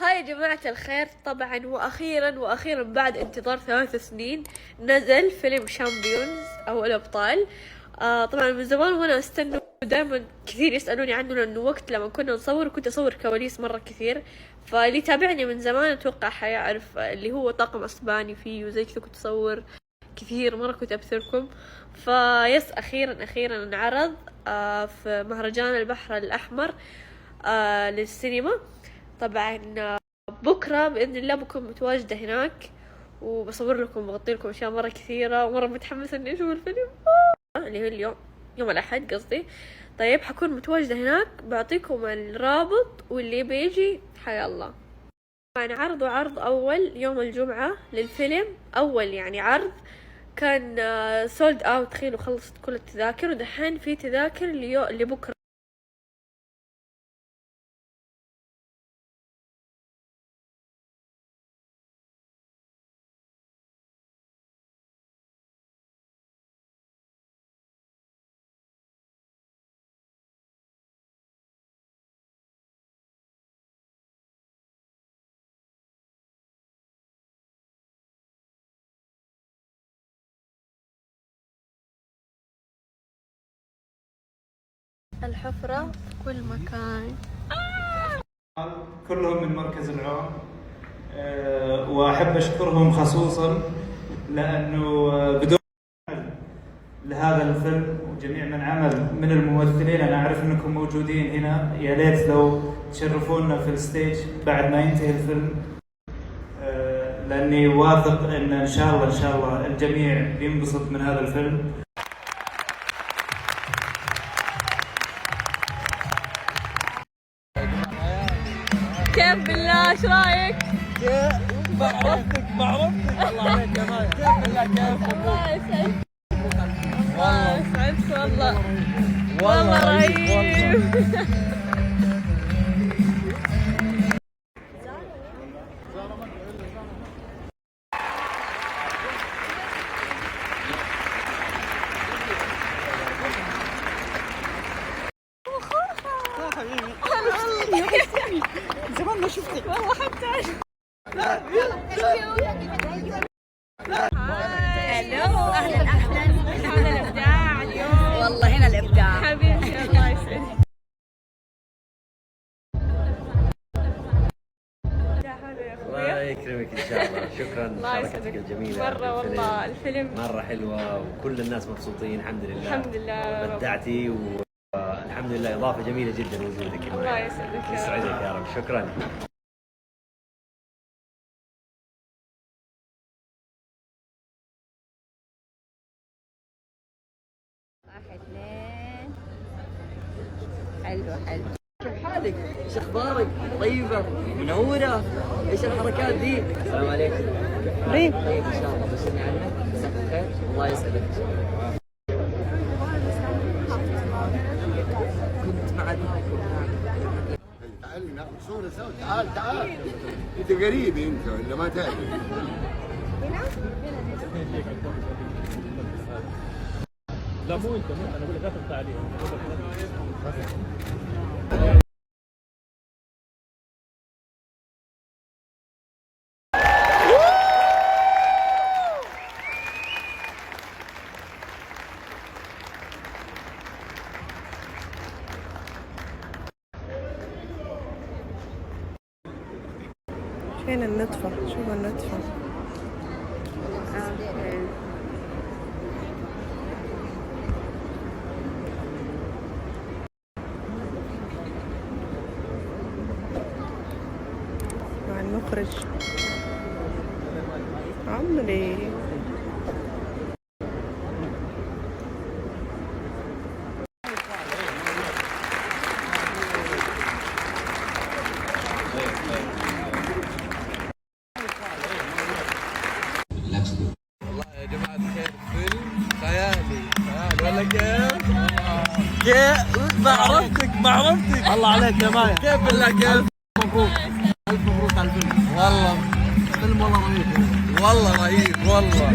هاي يا جماعة الخير، طبعا وأخيرا بعد انتظار 3 سنين نزل فيلم شامبيونز أو الأبطال. طبعا من زمان وأنا أستنى، دائما كثير يسألوني عنه، لأنه وقت لما كنا نصور كنت أصور كواليس مرة كثير. فاللي يتابعني من زمان أتوقع حيعرف اللي هو طاقم أسباني فيه وزي كذا، كنت أصور كثير مرة، كنت أبثركم. فيس أخيرا انعرض في مهرجان البحر الأحمر للسينما. طبعا بكرة بإذن الله بكون متواجدة هناك، وبصور لكم بغطي لكم أشياء مرة كثيرة، ومرة متحمسة إني أشوف الفيلم اللي هو اليوم، يوم الأحد قصدي. طيب حكون متواجدة هناك، بعطيكم الرابط واللي بيجي حيا الله. طبعا عرض أول يوم الجمعة للفيلم، أول يعني عرض كان سولد أوت، تخيلوا خلصت كل التذاكر، ودحين في تذاكر لبكرة. الحفرة في كل مكان، كلهم من مركز العون. وأحب أشكرهم خصوصا لأنه بدون لهذا الفيلم وجميع من عمل من الممثلين، أنا أعرف أنكم موجودين هنا، يا ليت لو تشرفونا في الستيج بعد ما ينتهي الفيلم، لأني واثق أن إن شاء الله الجميع بينبسط من هذا الفيلم. كيف بالله ايش رايك؟ بعرفتك الله عليك يا مايا. كيف بالله كيف؟ الله يسعدك، الله يسعدك والله رهيب. زمان ما شفتك والله حتى اهلا الابداع اليوم، والله هنا الإبداع حبيبتي الله يسعدك. الله يكرمك ان شاء الله. شكرا لمشاركتك الجميله مرة والله الفيلم مره حلوه وكل الناس مبسوطين الحمد لله. الحمد لله رب. بدعتي والحمد لله، اضافه جميله جدا وجودك. الله يسعدك يا رب. يسعدك يا رب. شكرا. واحد اثنين. حلو. كيف حالك؟ ايش اخبارك؟ طيبة؟ منورة؟ ايش الحركات دي؟ السلام عليكم. طيب طيب ان شاء الله بشرني عنك، مساك الخير، الله يسعدك. كنت مع تعالي ناخذ صورة سوا. تعال انت قريب انت ولا ما تعرف؟ لا مو انت انا اقول لك لا تقطع عليه. فين النطفة؟ شوف النطفة. مع المخرج عمري. والله يا جماعة الخير فيلم خيالي ولا كيف؟ بعرفتك الله عليك يا مايا. كيف بالله كيف؟ مبروك ألف مبروك على الفيلم. والله فيلم والله رهيب، والله رهيب والله.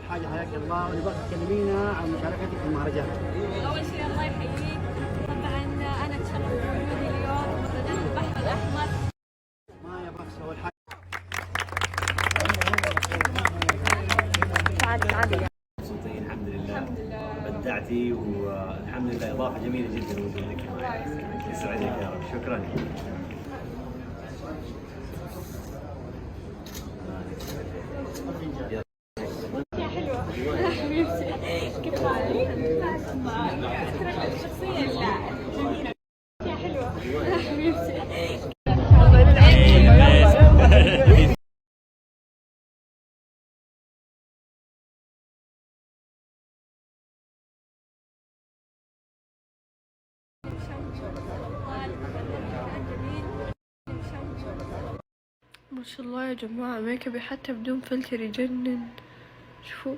حاجه حياك الله، ونبغى تكلمينا عن مشاركتك في المهرجان. أول شيء الله يحييك، طبعا أنا أتشرف بوجودي اليوم في مهرجان البحر الأحمر. ما يا بخس اول حاجه. مبسوطين الحمد لله. بدعتي والحمد لله، اضافه جميله جدا وجودك معي. يسعدك يا رب. شكرا. يا حلوة حبيبتي، كيف حالك؟ شخصيا لا جميلة. يا حلوة حبيبتي. ما شاء الله يا جماعة، ميك ابي حتى بدون فلتر يجنن. شوفوا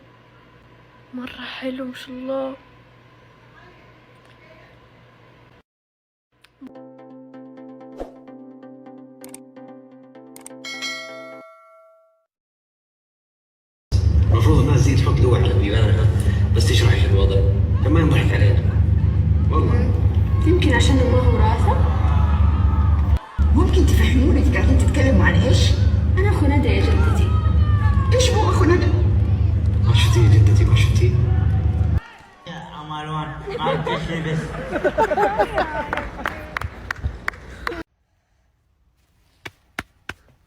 مرة حلو ما شاء الله. المفروض الناس دي تحط لوح على بيبانها بس تشرح ايش الوضع، كمان يضحك علينا والله. يمكن عشان الله وراثة. ممكن تفهموني قاعدين تتكلموا عن ايش؟ انا اخو ندى يا جدتي. ايش مو اخو ندى؟ ما شفتي يا جدتي، ما شفتي؟ يا مروان ما بتشي بس.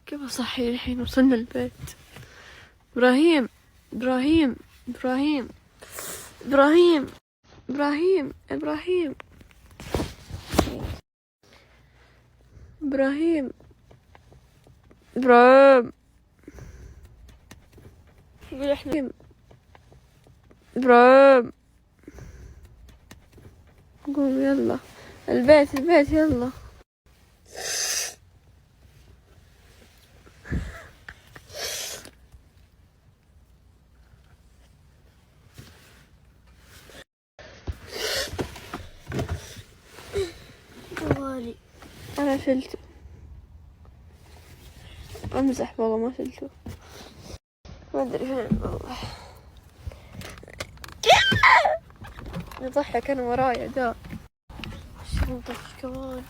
كيف أصحي الحين؟ وصلنا البيت. إبراهيم إبراهيم إبراهيم إبراهيم إبراهيم إبراهيم إبراهيم إبراهيم يقول إحنا إبراهيم قوم يلا البيت البيت يلا. أنا شلته، أمزح والله ما شلته، ما أدري فين والله. يضحك أنا ورايا دا. شنطة كمان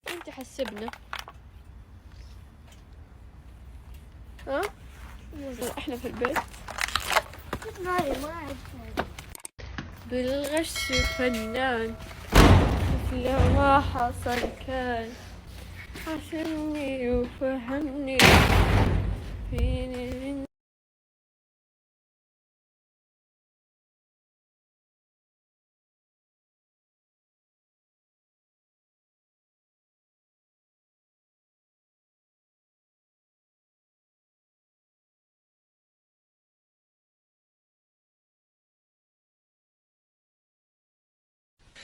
أنت حسبنا. ها؟ إحنا في البيت بالغش فنان، لا ما حصل كان عشاني وفهمني فيني.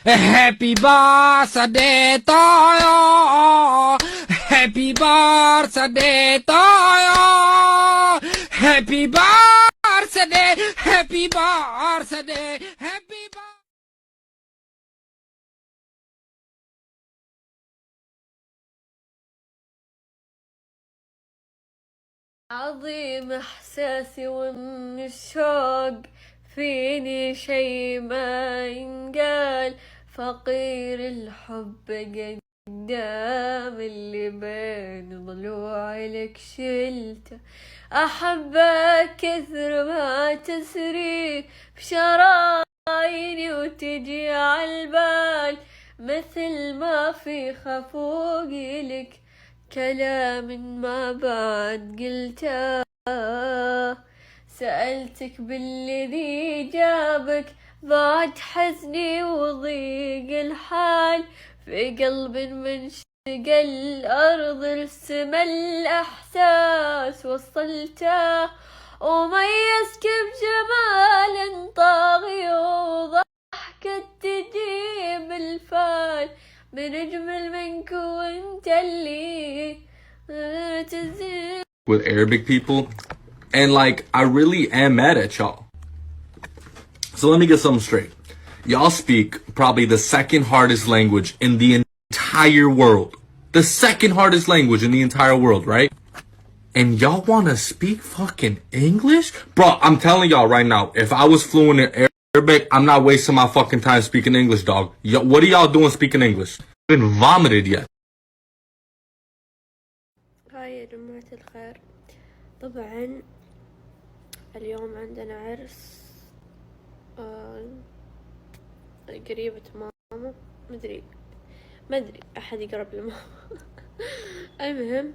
Happy birthday to you. Happy birthday to you. Happy birthday. Happy birthday. Happy birthday. عظيم إحساسي وإن الشوق فيني شي ما ينقال، فقير الحب قدام اللي بين ضلوعي لك شلته، أحبك كثر ما تسري بشراييني وتجي عالبال، مثل ما في خفوقي لك كلام ما بعد قلته، سألتك بالذي جابك بعد حزني وضيق الحال، في قلب من شق الأرض السما الإحساس وصلته، وميزك بجمال طاغي وضحكة تجيب الفال، من أجمل منك وانت اللي تزيد. With Arabic people, and like I really am mad at y'all. So let me get something straight. Y'all speak probably the second hardest language in the entire world. The second hardest language in the entire world, right? and y'all wanna speak fucking English? Bro, I'm telling y'all right now, if I was fluent in Arabic, I'm not wasting my fucking time speaking English, dog. What are y'all doing speaking English? I haven't vomited yet. هاي يا جماعة الخير، طبعا اليوم عندنا عرس قريبة ماما، مدري أحد يقرب لماما. المهم،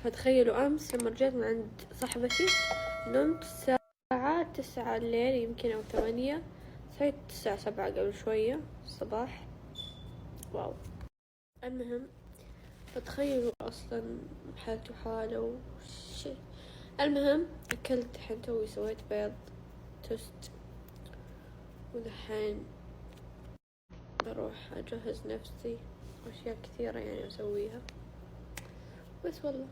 فتخيلوا أمس لما رجعت من عند صاحبتي نمت الساعة 9 الليل يمكن أو 8، صحيت الساعة 7 قبل شوية الصباح. واو. المهم فتخيلوا أصلا حالته حالة وشي. المهم أكلت الحين توي، سويت بيض توست، ودحين أروح أجهز نفسي، أشياء كثيرة يعني أسويها، بس والله